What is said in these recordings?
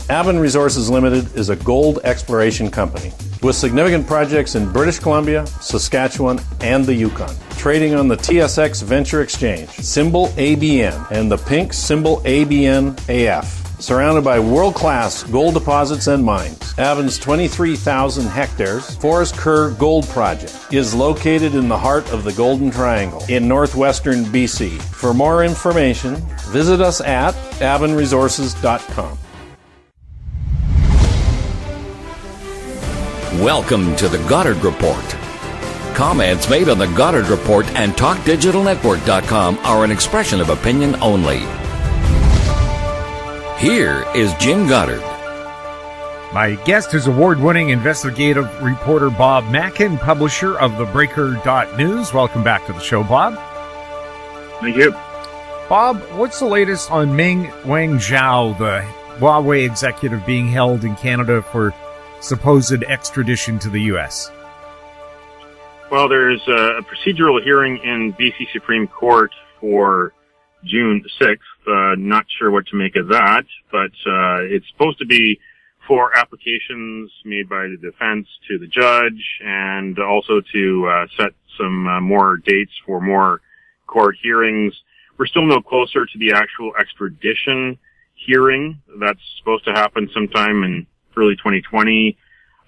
Avon Resources Limited is a gold exploration company with significant projects in British Columbia, Saskatchewan, and the Yukon. Trading on the TSX Venture Exchange, symbol ABN, and the pink symbol ABN-AF. Surrounded by world-class gold deposits and mines, Avon's 23,000 hectares Forest Kerr Gold Project is located in the heart of the Golden Triangle in northwestern BC. For more information, visit us at avonresources.com. Welcome to the Goddard Report. Comments made on the Goddard Report and TalkDigitalNetwork.com are an expression of opinion only. Here is Jim Goddard. My guest is award-winning investigative reporter Bob Mackin, publisher of thebreaker.news. Welcome back to the show, Bob. Thank you. Bob, what's the latest on Meng Wanzhou, the Huawei executive being held in Canada for supposed extradition to the U.S.? Well, there's a procedural hearing in BC Supreme Court for June 6th. Not sure what to make of that, but it's supposed to be for applications made by the defense to the judge and also to set some more dates for more court hearings. We're still no closer to the actual extradition hearing. That's supposed to happen sometime in early 2020,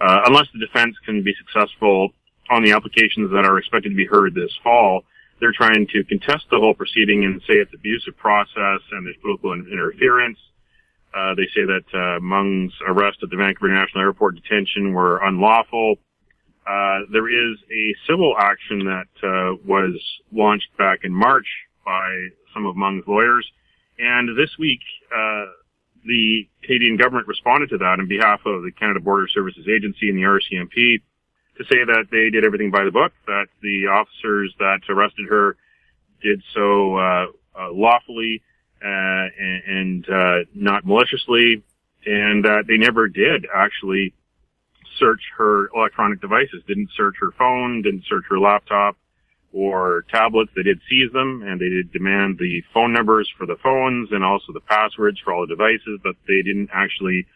unless the defense can be successful on the applications that are expected to be heard this fall. They're trying to contest the whole proceeding and say it's abusive process and there's political interference. They say that Meng's arrest at the Vancouver International Airport detention were unlawful. There is a civil action that was launched back in March by some of Meng's lawyers. And this week, the Canadian government responded to that on behalf of the Canada Border Services Agency and the RCMP to say that they did everything by the book, that the officers that arrested her did so lawfully and not maliciously, and that they never did actually search her electronic devices, didn't search her phone, didn't search her laptop or tablets. They did seize them, and they did demand the phone numbers for the phones and also the passwords for all the devices, but they didn't actually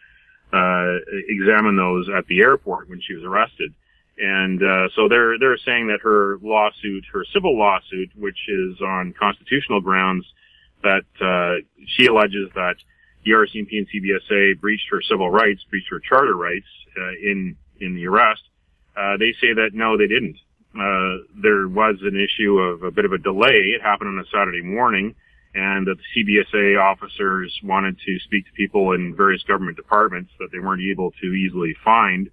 examine those at the airport when she was arrested. And so they're saying that her civil lawsuit, which is on constitutional grounds, that she alleges that the RCMP and CBSA breached her civil rights, breached her charter rights in the arrest. They say that no, they didn't. There was an issue of a bit of a delay. It happened on a Saturday morning, and that the CBSA officers wanted to speak to people in various government departments that they weren't able to easily find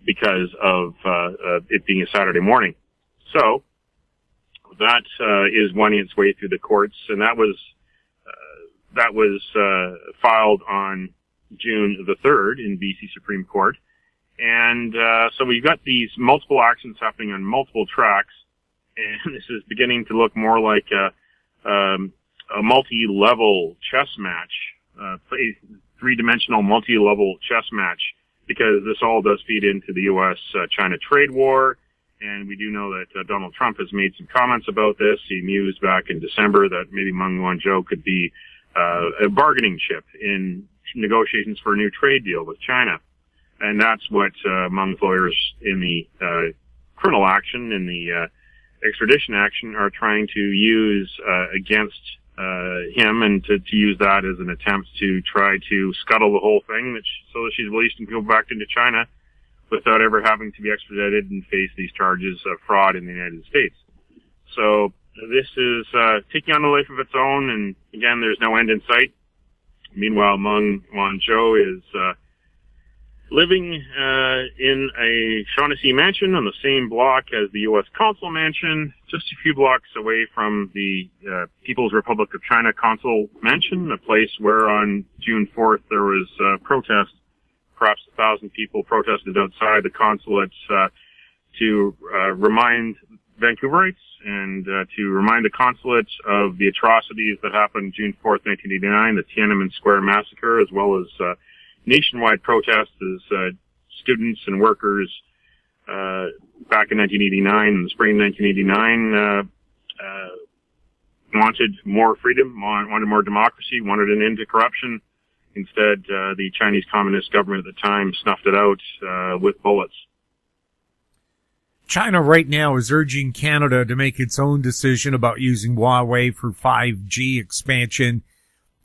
because of it being a Saturday morning. So that is winding its way through the courts, and that was filed on June the 3rd in BC Supreme Court. And so we've got these multiple actions happening on multiple tracks, and this is beginning to look more like a multi-level chess match, three-dimensional multi-level chess match, because this all does feed into the U.S.-China trade war. And we do know that Donald Trump has made some comments about this. He mused back in December that maybe Meng Wanzhou could be a bargaining chip in negotiations for a new trade deal with China. And that's what Meng's lawyers in the criminal action, in the extradition action, are trying to use against him, and to use that as an attempt to try to scuttle the whole thing, so that she's released and can go back into China without ever having to be extradited and face these charges of fraud in the United States. So this is taking on a life of its own, and again, there's no end in sight. Meanwhile, Meng Wanzhou is living in a Shaughnessy mansion on the same block as the U.S. Consul mansion, just a few blocks away from the People's Republic of China Consul mansion, a place where on June 4th there was a protest. Perhaps 1,000 people protested outside the consulate to remind Vancouverites and to remind the consulate of the atrocities that happened June 4th, 1989, the Tiananmen Square massacre, as well as nationwide protests as students and workers back in 1989, in the spring of 1989, wanted more freedom, wanted more democracy, wanted an end to corruption, Instead, the Chinese Communist government at the time snuffed it out with bullets. China right now is urging Canada to make its own decision about using Huawei for 5G expansion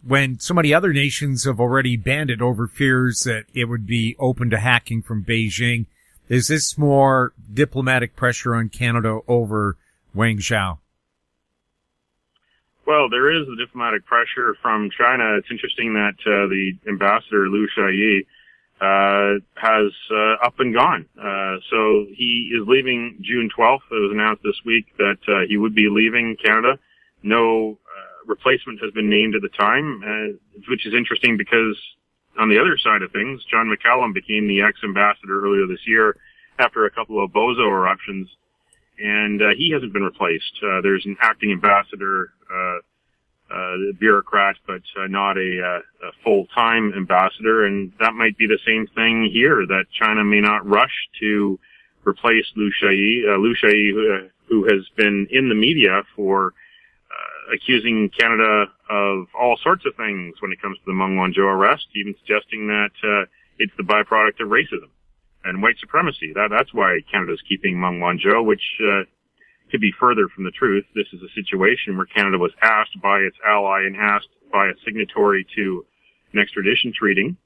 when so many other nations have already banned it over fears that it would be open to hacking from Beijing. Is this more diplomatic pressure on Canada over Wang Zhao? Well, there is the diplomatic pressure from China. It's interesting that the ambassador, Liu Xiaoyi, has up and gone. So he is leaving June 12th. It was announced this week that he would be leaving Canada. No replacement has been named at the time, which is interesting because on the other side of things, John McCallum became the ex-ambassador earlier this year after a couple of bozo eruptions, and he hasn't been replaced. There's an acting ambassador, bureaucrat, but not a full-time ambassador, and that might be the same thing here, that China may not rush to replace Liu Xiaoyi, who has been in the media for accusing Canada of all sorts of things when it comes to the Meng Wanzhou arrest, even suggesting that it's the byproduct of racism and white supremacy. That's why Canada's keeping Meng Wanzhou, which could be further from the truth. This is a situation where Canada was asked by its ally and asked by a signatory to an extradition treaty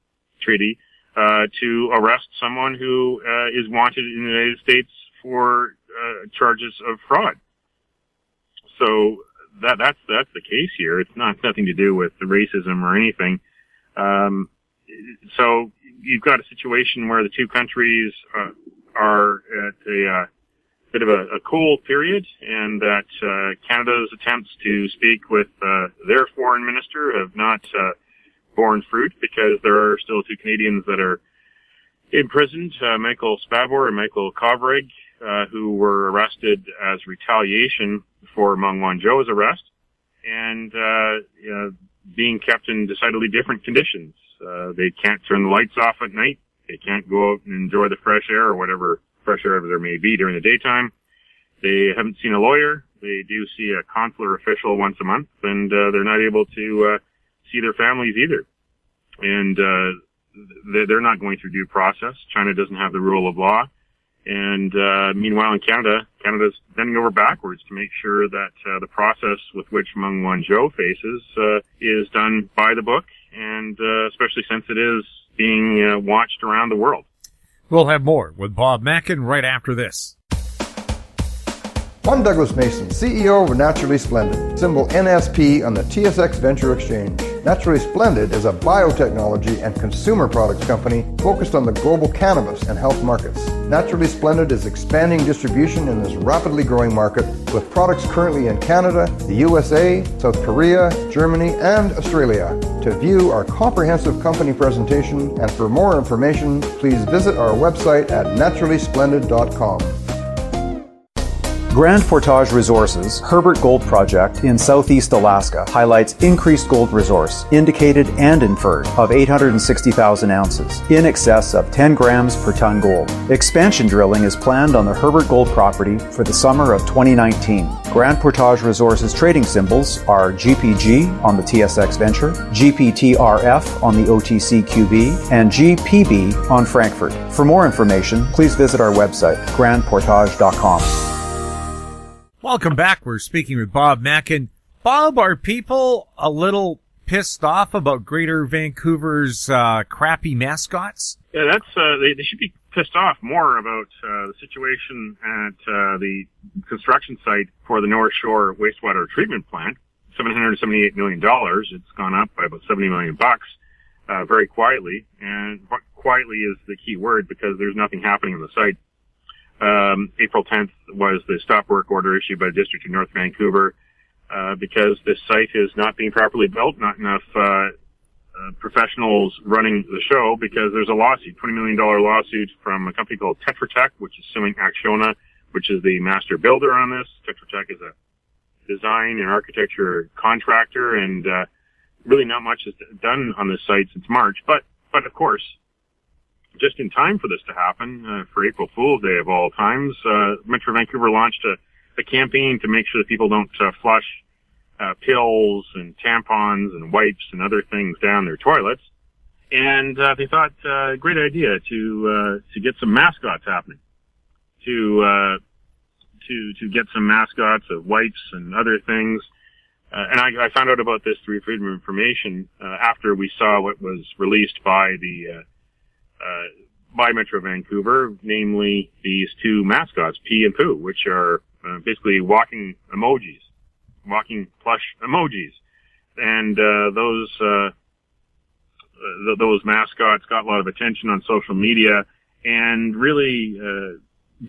to arrest someone who is wanted in the United States for charges of fraud. So that's the case here. It's nothing to do with the racism or anything. So you've got a situation where the two countries are at a bit of a cold period, and that Canada's attempts to speak with their foreign minister have not borne fruit, because there are still two Canadians that are imprisoned, Michael Spavor and Michael Kovrig, who were arrested as retaliation for Meng Wanzhou's arrest, and being kept in decidedly different conditions. They can't turn the lights off at night. They can't go out and enjoy the fresh air or whatever fresh air there may be during the daytime. They haven't seen a lawyer. They do see a consular official once a month, and they're not able to see their families either. And they're not going through due process. China doesn't have the rule of law. And meanwhile, in Canada's bending over backwards to make sure that the process with which Meng Wanzhou faces is done by the book, and especially since it is being watched around the world. We'll have more with Bob Mackin right after this. I'm Douglas Mason, CEO of Naturally Splendid, symbol NSP on the TSX Venture Exchange. Naturally Splendid is a biotechnology and consumer products company focused on the global cannabis and health markets. Naturally Splendid is expanding distribution in this rapidly growing market with products currently in Canada, the USA, South Korea, Germany, and Australia. To view our comprehensive company presentation and for more information, please visit our website at naturallysplendid.com. Grand Portage Resources' Herbert Gold Project in southeast Alaska highlights increased gold resource, indicated and inferred, of 860,000 ounces, in excess of 10 grams per ton gold. Expansion drilling is planned on the Herbert Gold property for the summer of 2019. Grand Portage Resources trading symbols are GPG on the TSX Venture, GPTRF on the OTCQB, and GPB on Frankfurt. For more information, please visit our website, grandportage.com. Welcome back. We're speaking with Bob Mackin. Bob, are people a little pissed off about Greater Vancouver's crappy mascots? Yeah, that's they should be pissed off more about the situation at the construction site for the North Shore wastewater treatment plant. $778 million. It's gone up by about $70 million very quietly, and quietly is the key word because there's nothing happening on the site. April 10th was the stop work order issued by the District of North Vancouver because this site is not being properly built, not enough professionals running the show, because there's a lawsuit, $20 million lawsuit from a company called Tetra Tech, which is suing Acciona, which is the master builder on this. Tetra Tech is a design and architecture contractor, and really not much is done on this site since March. But of course, just in time for this to happen, for April Fool's Day of all times, Metro Vancouver launched a campaign to make sure that people don't flush pills and tampons and wipes and other things down their toilets. And they thought, great idea to get some mascots happening, to get some mascots of wipes and other things. And I found out about this through Freedom of Information after we saw what was released by by Metro Vancouver, namely these two mascots, Pee and Poo, which are basically walking emojis, walking plush emojis, and those mascots got a lot of attention on social media and really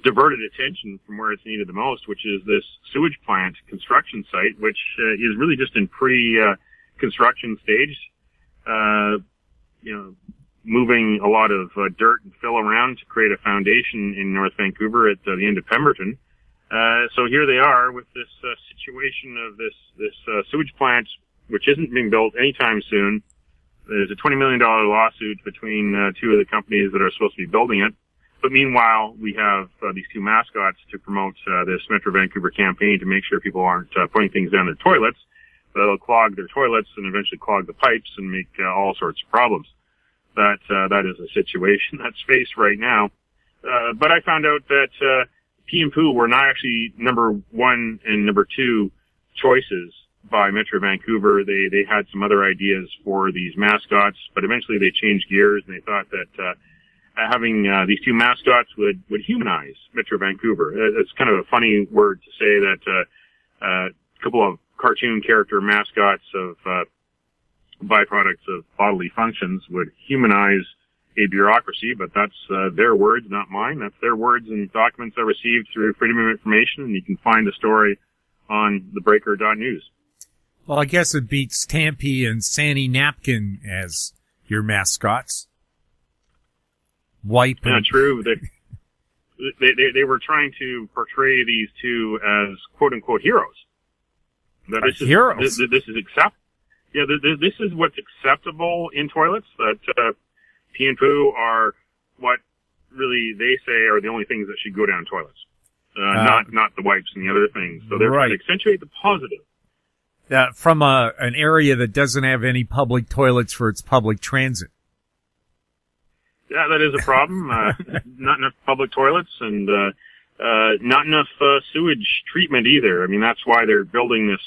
diverted attention from where it's needed the most, which is this sewage plant construction site, which is really just in pre-construction stage. Moving a lot of dirt and fill around to create a foundation in North Vancouver at the end of Pemberton. So here they are with this situation of this sewage plant, which isn't being built anytime soon. There's a $20 million lawsuit between two of the companies that are supposed to be building it. But meanwhile, we have these two mascots to promote this Metro Vancouver campaign to make sure people aren't putting things down their toilets. That'll clog their toilets and eventually clog the pipes and make all sorts of problems. That is a situation that's faced right now. But I found out that Pee and Poo were not actually number one and number two choices by Metro Vancouver. They had some other ideas for these mascots, but eventually they changed gears and they thought that having these two mascots would humanize Metro Vancouver. It's kind of a funny word to say that a couple of cartoon character mascots of byproducts of bodily functions would humanize a bureaucracy, but that's their words, not mine. That's their words and documents I received through Freedom of Information, and you can find the story on thebreaker.news. Well, I guess it beats Tampy and Sandy Napkin as your mascots. Wipe. Yeah, true. They were trying to portray these two as quote unquote heroes. Heroes. This is accept. Yeah, this is what's acceptable in toilets. That Pee and Poo are what really they say are the only things that should go down toilets, not the wipes and the other things. So they're trying to accentuate the positive. From an area that doesn't have any public toilets for its public transit. Yeah, that is a problem. Not enough public toilets and not enough sewage treatment either. I mean, that's why they're building this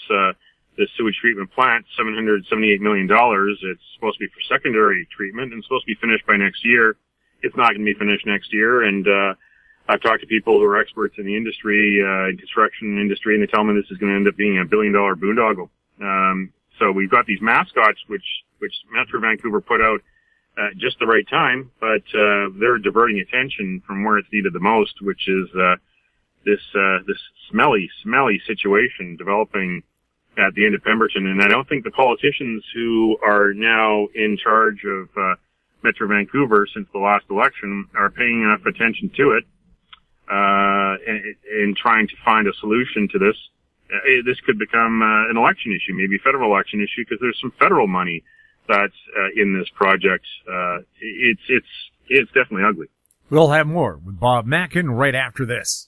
sewage treatment plant, $778 million. It's supposed to be for secondary treatment and supposed to be finished by next year. It's not going to be finished next year. And I've talked to people who are experts in the industry, construction industry, and they tell me this is going to end up being a $1 billion boondoggle. So we've got these mascots, which Metro Vancouver put out just the right time, but they're diverting attention from where it's needed the most, which is this smelly situation developing at the end of Pemberton. And I don't think the politicians who are now in charge of Metro Vancouver since the last election are paying enough attention to it and trying to find a solution to this. This could become an election issue, maybe a federal election issue, because there's some federal money that's in this project. It's definitely ugly. We'll have more with Bob Mackin right after this.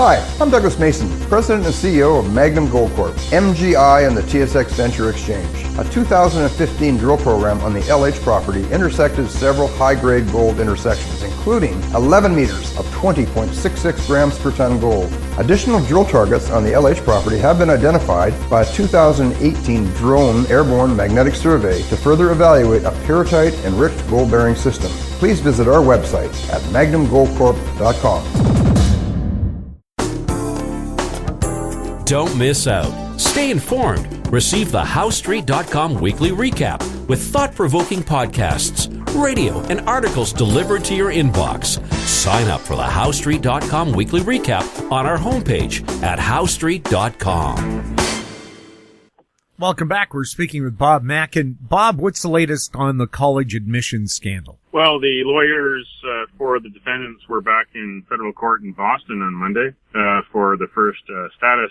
Hi, I'm Douglas Mason, President and CEO of Magnum Gold Corp, MGI and the TSX Venture Exchange. A 2015 drill program on the LH property intersected several high-grade gold intersections, including 11 meters of 20.66 grams per ton gold. Additional drill targets on the LH property have been identified by a 2018 drone airborne magnetic survey to further evaluate a pyrrhotite-enriched gold-bearing system. Please visit our website at magnumgoldcorp.com. Don't miss out. Stay informed. Receive the HowStreet.com weekly recap with thought-provoking podcasts, radio, and articles delivered to your inbox. Sign up for the HowStreet.com weekly recap on our homepage at HowStreet.com. Welcome back. We're speaking with Bob Mackin. Bob, what's the latest on the college admissions scandal? Well, the lawyers for the defendants were back in federal court in Boston on Monday for the first status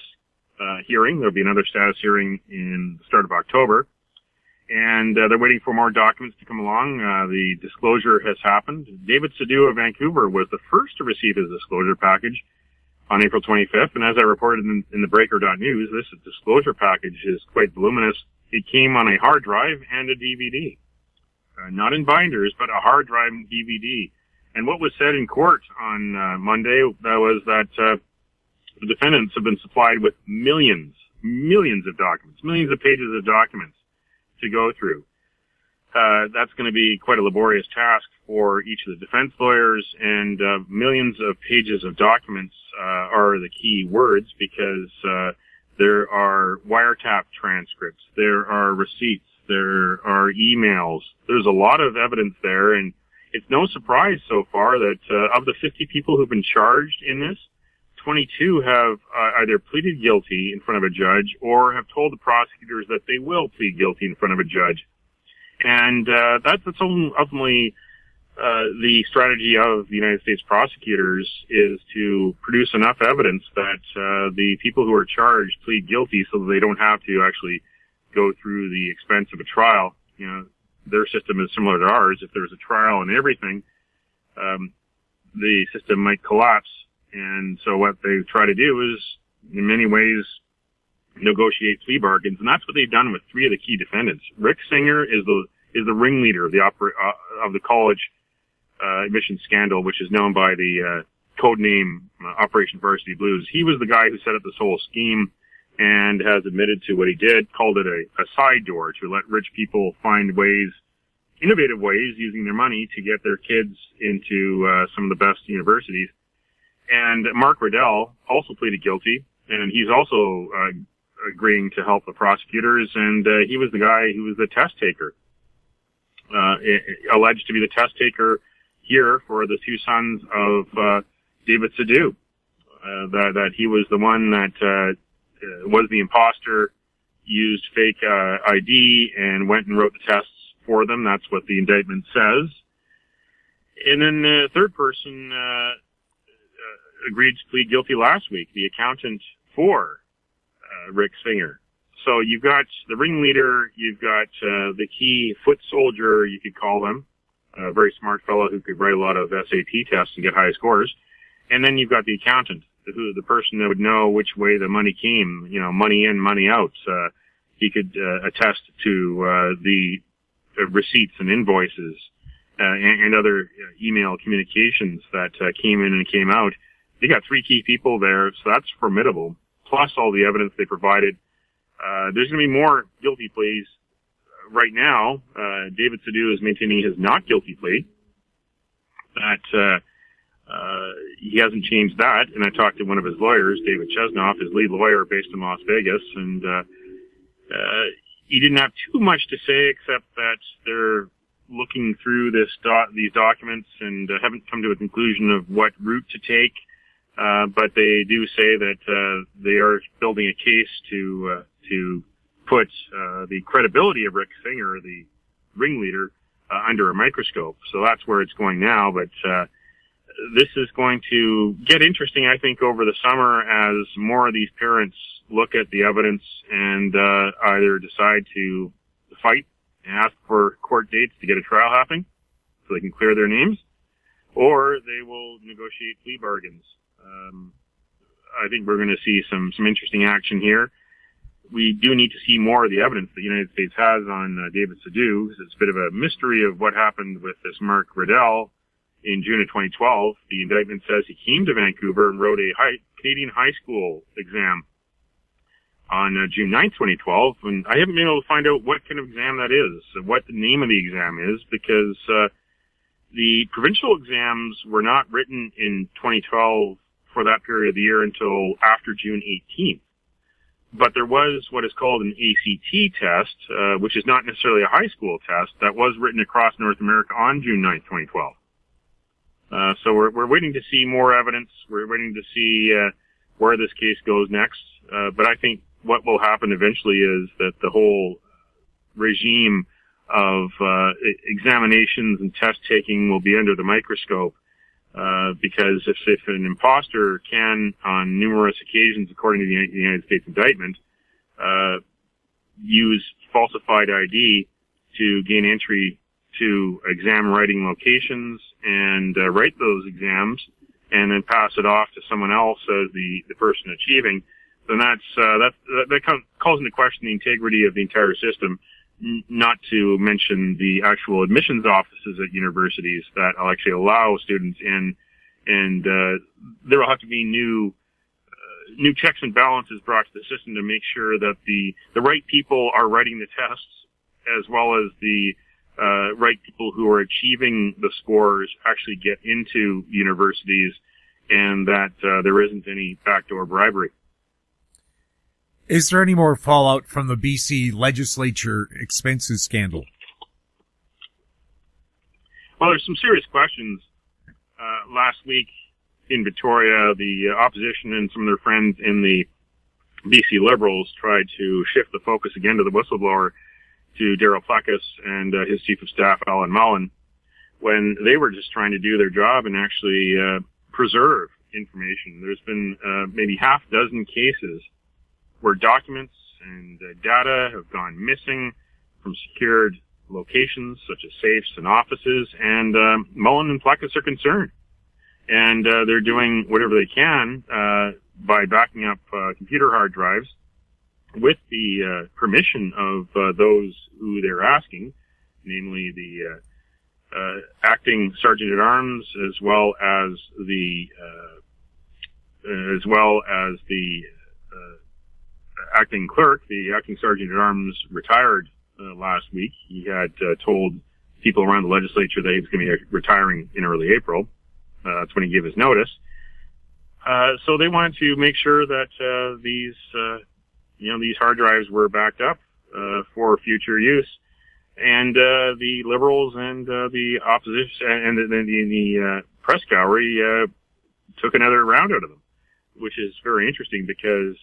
hearing. There'll be another status hearing in the start of October. And they're waiting for more documents to come along. The disclosure has happened. David Sadu of Vancouver was the first to receive his disclosure package on April 25th. And as I reported in the Breaker.news, this disclosure package is quite voluminous. It came on a hard drive and a DVD. not in binders, but a hard drive and DVD. And what was said in court on Monday was that the defendants have been supplied with millions of documents, millions of pages of documents to go through. That's going to be quite a laborious task for each of the defense lawyers, and millions of pages of documents are the key words, because there are wiretap transcripts, there are receipts, there are emails. There's a lot of evidence there, and it's no surprise so far that of the 50 people who've been charged in this, 22 have either pleaded guilty in front of a judge or have told the prosecutors that they will plead guilty in front of a judge. And that's ultimately the strategy of the United States prosecutors, is to produce enough evidence that the people who are charged plead guilty, so that they don't have to actually go through the expense of a trial. You know, their system is similar to ours. If there was a trial and everything, the system might collapse. And so what they try to do is, in many ways, negotiate plea bargains, and that's what they've done with three of the key defendants. Rick Singer is the ringleader of the college admission scandal, which is known by the code name Operation Varsity Blues. He was the guy who set up this whole scheme and has admitted to what he did, called it a side door to let rich people find ways, innovative ways, using their money to get their kids into some of the best universities. And Mark Riddell also pleaded guilty, and he's also agreeing to help the prosecutors, and he was the guy who was the test taker, alleged to be the test taker here for the two sons of David Sadu, that he was the one that was the imposter, used fake ID, and went and wrote the tests for them. That's what the indictment says. And then the third person agreed to plead guilty last week, the accountant for Rick Singer. So you've got the ringleader, you've got the key foot soldier, you could call him, a very smart fellow who could write a lot of SAT tests and get high scores. And then you've got the accountant, the person that would know which way the money came, you know, money in, money out. He could attest to the receipts and invoices and other email communications that came in and came out. They got three key people there, so that's formidable, plus all the evidence they provided. There's going to be more guilty pleas. Right now, David Sadu is maintaining his not guilty plea. That he hasn't changed that, and I talked to one of his lawyers, David Chesnoff, his lead lawyer based in Las Vegas, and he didn't have too much to say except that they're looking through these documents and haven't come to a conclusion of what route to take. But they do say that they are building a case to put the credibility of Rick Singer, the ringleader, under a microscope. So that's where it's going now. But this is going to get interesting, I think, over the summer as more of these parents look at the evidence and either decide to fight and ask for court dates to get a trial happening so they can clear their names, or they will negotiate plea bargains. I think we're going to see some interesting action here. We do need to see more of the evidence the United States has on David Sadu. It's a bit of a mystery of what happened with this Mark Riddell in June of 2012. The indictment says he came to Vancouver and wrote a Canadian high school exam on June 9th, 2012. And I haven't been able to find out what kind of exam that is, what the name of the exam is, because the provincial exams were not written in 2012 for that period of the year until after June 18th. But there was what is called an ACT test, which is not necessarily a high school test, that was written across North America on June 9th, 2012. So we're waiting to see more evidence. We're waiting to see where this case goes next. But I think what will happen eventually is that the whole regime of examinations and test taking will be under the microscope. Because if an imposter can, on numerous occasions, according to the United States indictment, use falsified ID to gain entry to exam writing locations and write those exams, and then pass it off to someone else as the person achieving, then that calls into question the integrity of the entire system. not to mention the actual admissions offices at universities that will actually allow students in, and there will have to be new checks and balances brought to the system to make sure that the right people are writing the tests, as well as the right people who are achieving the scores actually get into universities, and that there isn't any backdoor bribery. Is there any more fallout from the BC legislature expenses scandal? Well, there's some serious questions. Last week in Victoria, the opposition and some of their friends in the BC Liberals tried to shift the focus again to the whistleblower, to Daryl Fleckus and his chief of staff, Alan Mullen, when they were just trying to do their job and actually preserve information. There's been maybe half dozen cases where documents and data have gone missing from secured locations such as safes and offices, and Mullen and Fleckus are concerned. And they're doing whatever they can by backing up computer hard drives with the permission of those who they're asking, namely the acting sergeant at arms, as well as the acting clerk. The acting sergeant at arms retired last week. He had told people around the legislature that he was going to be retiring in early April. That's when he gave his notice. So they wanted to make sure that these hard drives were backed up for future use. And the Liberals and the opposition and the press gallery took another round out of them, which is very interesting because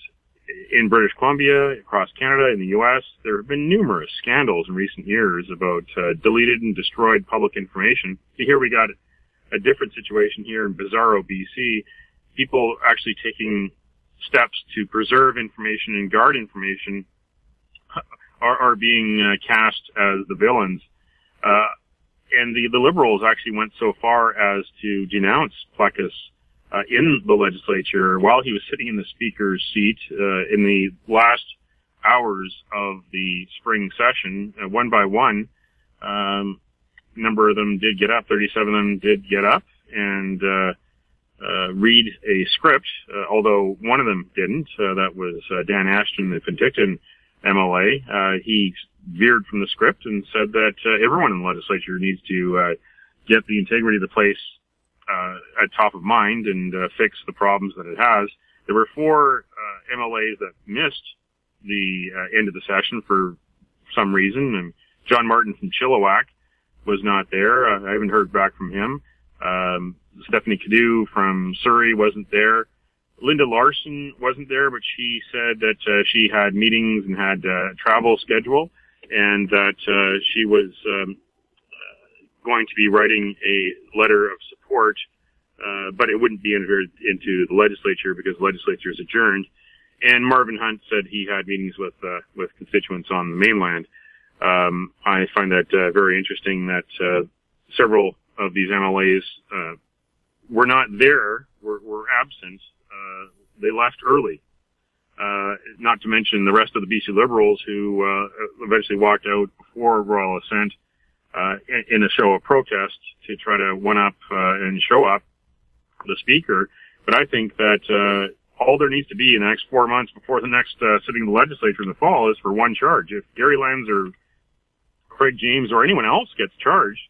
in British Columbia, across Canada, in the U.S., there have been numerous scandals in recent years about deleted and destroyed public information. Here we got a different situation here in Bizarro, BC. People actually taking steps to preserve information and guard information are being cast as the villains. And the Liberals actually went so far as to denounce Fleckus in the legislature while he was sitting in the speaker's seat in the last hours of the spring session. One by one, a number of them did get up, 37 of them did get up and read a script, although one of them didn't. That was Dan Ashton, the Penticton MLA. He veered from the script and said that everyone in the legislature needs to get the integrity of the place at top of mind and fix the problems that it has. There were 4 MLAs that missed the end of the session for some reason, and John Martin from Chilliwack was not there. I haven't heard back from him. Stephanie Cadieux from Surrey wasn't there. Linda Larson wasn't there, but she said that she had meetings and had a travel schedule, and that she was going to be writing a letter of support, but it wouldn't be entered into the legislature because the legislature is adjourned. And Marvin Hunt said he had meetings with constituents on the mainland. I find that very interesting that several of these MLAs were not there, were absent. They left early. Not to mention the rest of the BC Liberals who eventually walked out before Royal Assent in a show of protest to try to one-up and show up the speaker. But I think that all there needs to be in the next 4 months before the next sitting of the legislature in the fall is for one charge. If Gary Lenz or Craig James or anyone else gets charged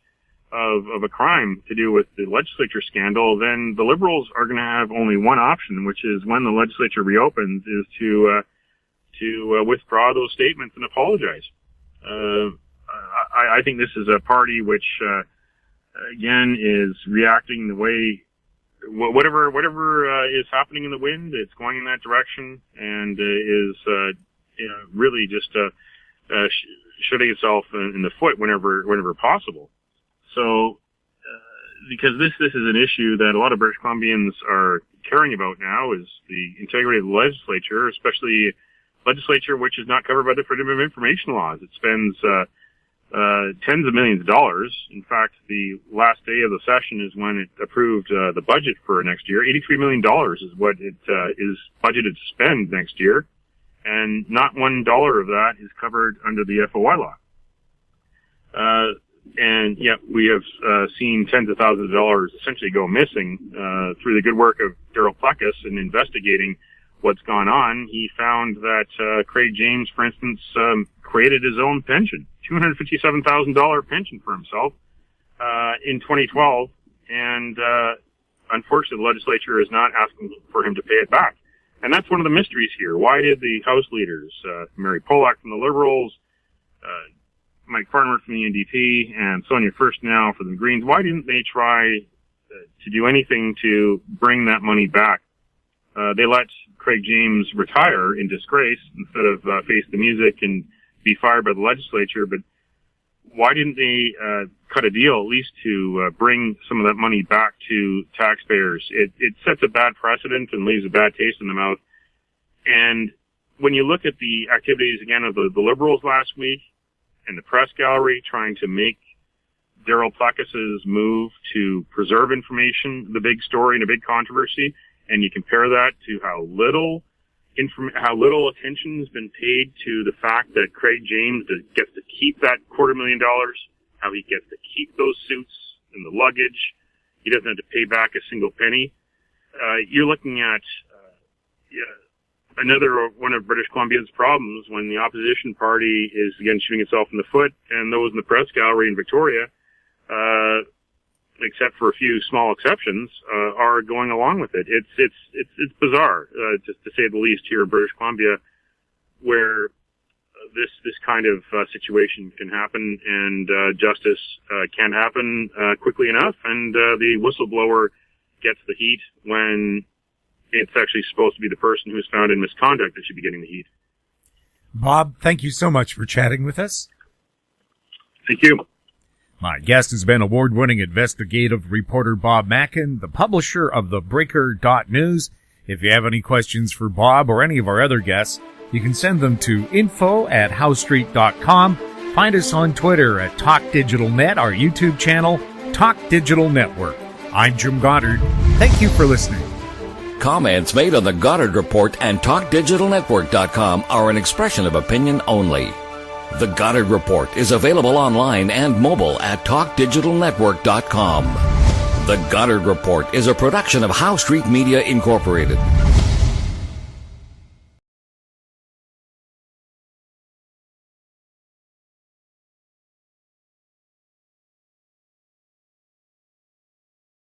of a crime to do with the legislature scandal, then the Liberals are going to have only one option, which is when the legislature reopens, is to withdraw those statements and apologize. I think this is a party which, again, is reacting the way whatever is happening in the wind. It's going in that direction and is really just shooting itself in the foot whenever possible. So, because this is an issue that a lot of British Columbians are caring about now, is the integrity of the legislature, especially legislature which is not covered by the Freedom of Information laws. It spends tens of millions of dollars. In fact, the last day of the session is when it approved the budget for next year. $83 million is what it is budgeted to spend next year, and not $1 of that is covered under the FOI law. And yet we have seen tens of thousands of dollars essentially go missing through the good work of Daryl Plekas in investigating what's gone on. He found that Craig James, for instance, created his own pension, $257,000 pension for himself in 2012, and unfortunately the legislature is not asking for him to pay it back. And that's one of the mysteries here. Why did the House leaders, Mary Polak from the Liberals, Mike Farnworth from the NDP, and Sonia Furstenau for the Greens, why didn't they try to do anything to bring that money back? They let Craig James retire in disgrace instead of face the music and be fired by the legislature. But why didn't they cut a deal at least to bring some of that money back to taxpayers? It sets a bad precedent and leaves a bad taste in the mouth. And when you look at the activities again of the Liberals last week, and the press gallery trying to make Daryl Plekas' move to preserve information the big story and a big controversy, and you compare that to how little attention has been paid to the fact that Craig James gets to keep that $250,000, how he gets to keep those suits and the luggage. He doesn't have to pay back a single penny. You're looking at another one of British Columbia's problems when the opposition party is again shooting itself in the foot, and those in the press gallery in Victoria, except for a few small exceptions, are going along with it. It's bizarre, to say the least, here in British Columbia, where this kind of situation can happen, and justice can't happen quickly enough, and the whistleblower gets the heat when it's actually supposed to be the person who's found in misconduct that should be getting the heat. Bob, thank you so much for chatting with us. Thank you. My guest has been award-winning investigative reporter Bob Mackin, the publisher of thebreaker.news. If you have any questions for Bob or any of our other guests, you can send them to info@howstreet.com. Find us on Twitter at TalkDigitalNet, our YouTube channel, Talk Digital Network. I'm Jim Goddard. Thank you for listening. Comments made on the Goddard Report and TalkDigitalNetwork.com are an expression of opinion only. The Goddard Report is available online and mobile at TalkDigitalNetwork.com. The Goddard Report is a production of Howe Street Media Incorporated.